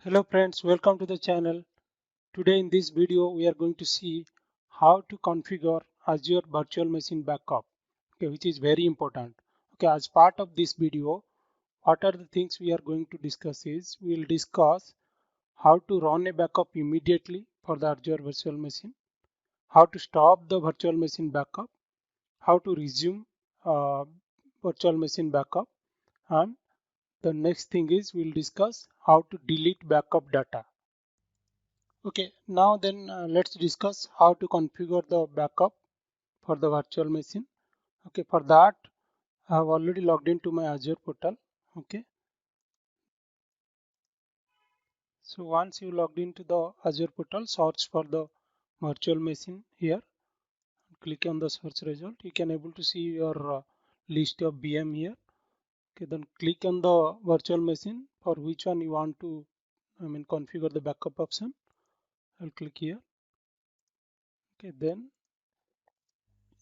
Hello friends, welcome to the channel. Today in this video we are going to see how to configure Azure Virtual Machine Backup, which is very important. As part of this video, what are the things we are going to discuss is we will discuss how to run a backup immediately for the Azure Virtual Machine, how to stop the virtual machine backup, how to resume uh, virtual machine backup, and the next thing is we'll discuss how to delete backup data. Okay, now then let's discuss how to configure the backup for the virtual machine. Okay, for that I have already logged into my Azure portal. Okay, so once you logged into the Azure portal, search for the virtual machine here. Click on the search result. You can able to see your list of VM here. Okay, then click on the virtual machine for which one you want to, configure the backup option. I'll click here. Okay, then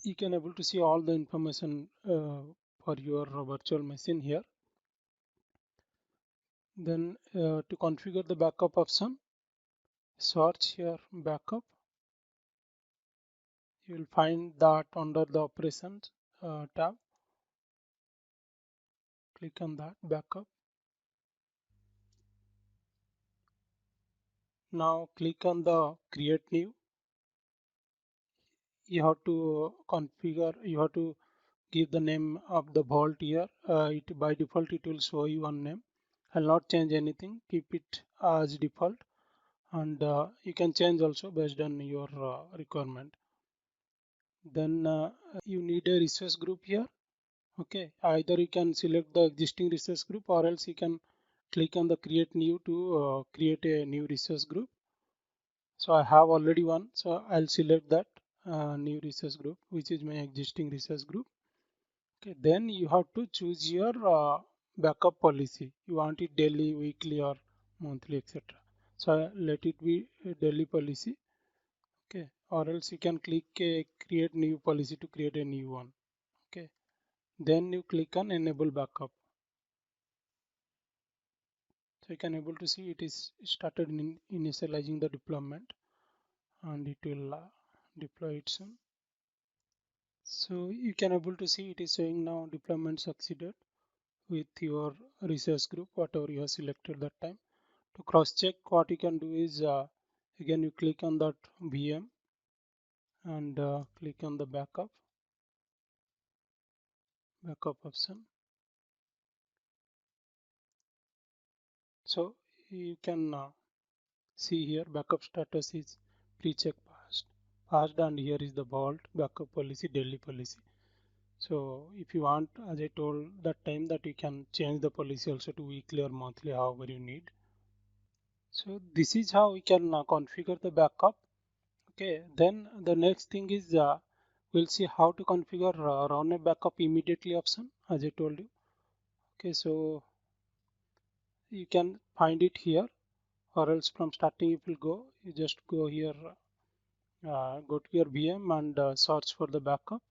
you can able to see all the information for your virtual machine here. Then to configure the backup option, search here backup. You will find that under the operations tab. Click on that backup. Now click on the create new. You have to configure, you have to give the name of the vault here. It by default it will show you one name. I'll not change anything, keep it as default, and you can change also based on your requirement. Then you need a resource group here. Okay, either you can select the existing resource group or else you can click on the create new to create a new resource group. So I have already one, so I'll select that new resource group, which is my existing resource group. Okay, then you have to choose your backup policy. You want it daily, weekly, or monthly, etc. So let it be a daily policy. Okay, or else you can click create new policy to create a new one. Okay, then you click on enable backup. So you can able to see it is started in initializing the deployment, and it will deploy it soon. So you can able to see it is showing now deployment succeeded with your resource group, whatever you have selected that time. To cross check, what you can do is again you click on that VM and click on the backup option. So you can see here backup status is pre-check passed, and here is the vault backup policy daily policy. So if you want, as I told that time, that you can change the policy also to weekly or monthly, however you need. So this is how we can configure the backup. Okay, then the next thing is we'll see how to configure run a backup immediately option, as I told you. Okay, so you can find it here, or else from starting if you go, you just go here, go to your VM and search for the backup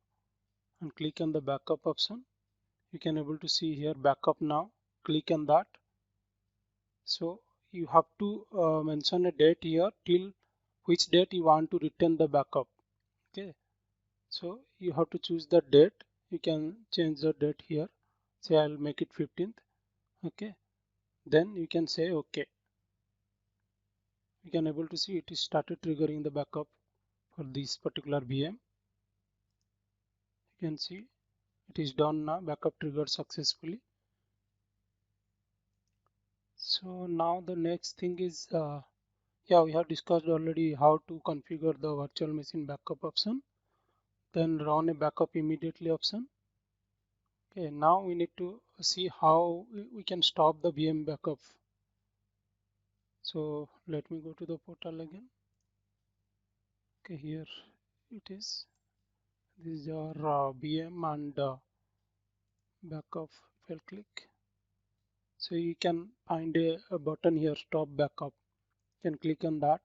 and click on the backup option. You can able to see here backup now. Click on that. So you have to mention a date here till which date you want to return the backup. Okay, so you have to choose the date. You can change the date here. Say I'll make it 15th. Okay, then you can say okay. You can able to see it is started triggering the backup for this particular VM. You can see it is done now. Backup triggered successfully. So now the next thing is yeah, we have discussed already how to configure the virtual machine backup option, then run a backup immediately option. Okay, now we need to see how we can stop the VM backup. So let me go to the portal again. Okay, here it is. This is our VM and backup. If I'll click, so you can find a button here, stop backup. You can click on that.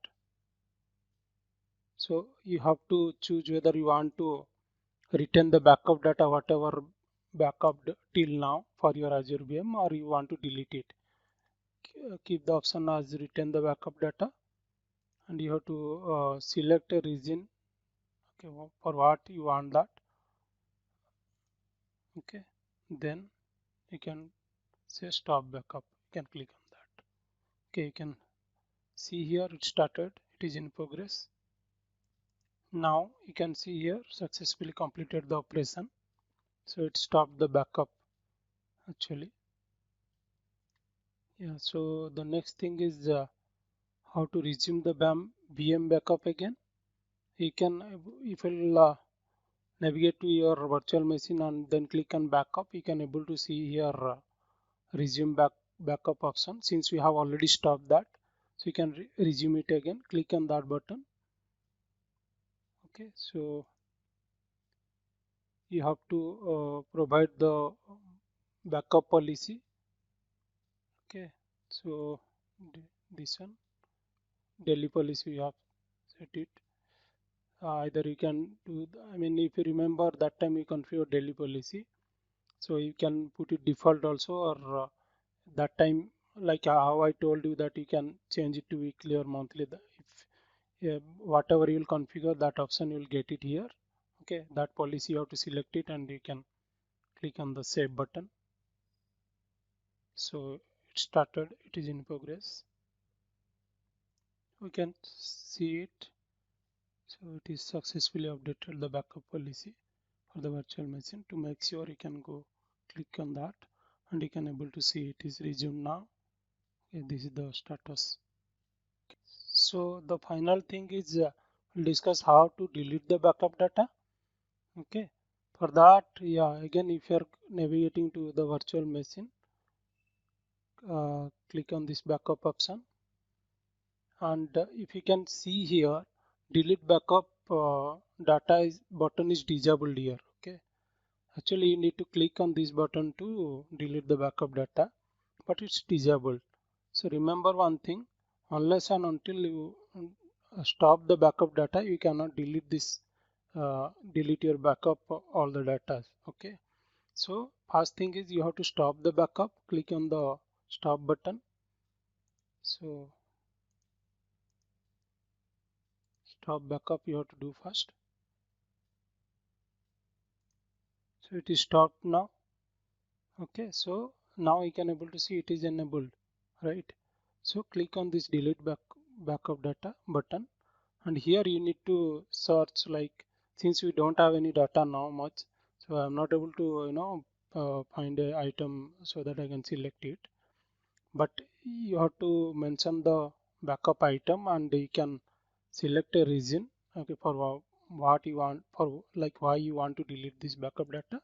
So you have to choose whether you want to retain the backup data, whatever backup till now for your Azure VM, or you want to delete it. keep the option as retain the backup data, and you have to select a region, okay, for what you want that. Okay, then you can say stop backup. You can click on that. Okay, you can see here it started, it is in progress. Now you can see here successfully completed the operation, so it stopped the backup actually. Yeah, so the next thing is how to resume the VM backup again. You can, if you'll navigate to your virtual machine and then click on backup, you can able to see here resume backup option. Since we have already stopped that, so you can resume it again. Click on that button. Okay, so you have to provide the backup policy. Okay, so this one daily policy you have set it. Either you can do, I mean, if you remember that time you configure daily policy, so you can put it default also, or that time like how I told you that you can change it to weekly or monthly. If whatever you'll configure, that option you'll get it here. Okay, that policy you have to select it and you can click on the save button. So it started, it is in progress. We can see it. So it is successfully updated the backup policy for the virtual machine. To make sure, you can go click on that and you can able to see it is resumed now. Okay, this is the status. So the final thing is we'll discuss how to delete the backup data. Okay, for that, yeah, again, if you're navigating to the virtual machine, click on this backup option, and if you can see here, delete backup data is button is disabled here. Okay, actually you need to click on this button to delete the backup data, but it's disabled. So remember one thing, unless and until you stop the backup data, you cannot delete this, delete your backup all the data. Okay, so first thing is you have to stop the backup. Click on the stop button. So stop backup you have to do first. So it is stopped now. Okay, so now you can able to see it is enabled, right? So click on this delete backup data button, and here you need to search, like, since we don't have any data now much, so I'm not able to find a item so that I can select it, but you have to mention the backup item and you can select a reason, okay, for what you want, for like why you want to delete this backup data.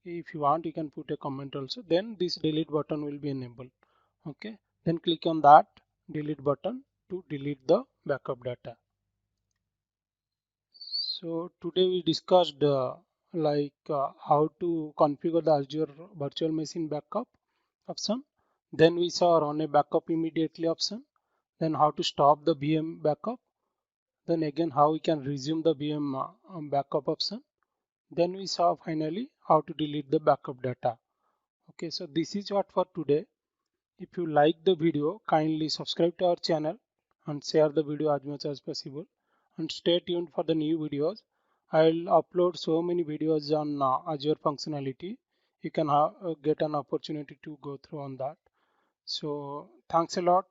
If you want, you can put a comment also, then this delete button will be enabled. Okay, then click on that delete button to delete the backup data. So today we discussed how to configure the Azure virtual machine backup option. Then we saw run a backup immediately option. Then how to stop the VM backup. Then again how we can resume the VM backup option. Then we saw finally how to delete the backup data. Okay, so this is what for today. If you like the video, kindly subscribe to our channel and share the video as much as possible. And stay tuned for the new videos. I'll upload so many videos on Azure functionality. You can get an opportunity to go through on that. So thanks a lot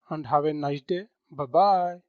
and have a nice day. Bye bye.